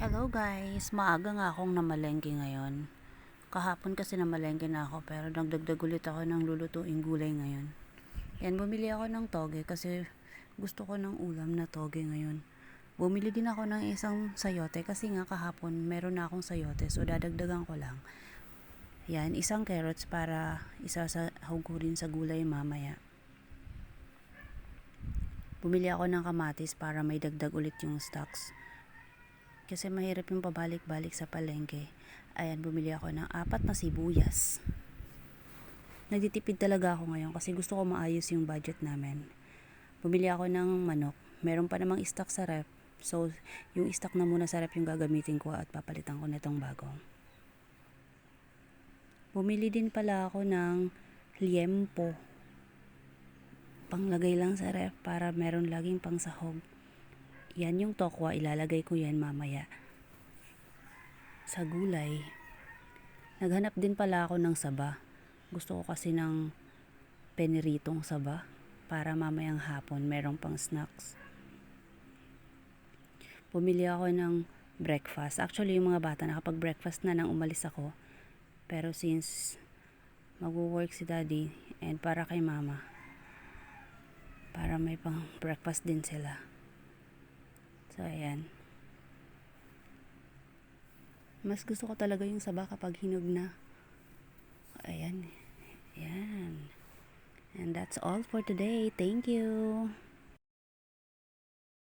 Hello guys, maaga nga akong namalengke ngayon. Kahapon kasi namalengke na ako pero nagdagdag ulit ako ng lulutuing gulay ngayon. Yan, bumili ako ng toge kasi gusto ko ng ulam na toge ngayon. Bumili din ako ng isang sayote kasi nga kahapon meron na akong sayote, so dadagdagan ko lang. Yan, isang carrots para isasahog ko rin sa gulay mamaya. Bumili ako ng kamatis para may dagdag ulit yung stocks. Kasi mahirap yung pabalik-balik sa palengke. Ayan, bumili ako ng 4 na sibuyas. Nagtitipid talaga ako ngayon kasi gusto ko maayos yung budget namin. Bumili ako ng manok. Meron pa namang stock sa ref. So, yung stock na muna sa ref yung gagamitin ko at papalitan ko nitong bago. Bumili din pala ako ng liempo. Panglagay lang sa ref para meron laging pangsahog. Yan yung tokwa, ilalagay ko yan mamaya sa gulay. Naghanap din pala ako ng saba. Gusto ko kasi ng peniritong saba para mamayang hapon merong pang snacks. Bumili ako ng breakfast. Actually, yung mga bata nakapag-breakfast na nang umalis ako. Pero since mag-work si daddy and para kay mama, para may pang breakfast din sila. So, ayan. Mas gusto ko talaga yung saba kapag hinog na. Ayan. Ayan. And that's all for today. Thank you.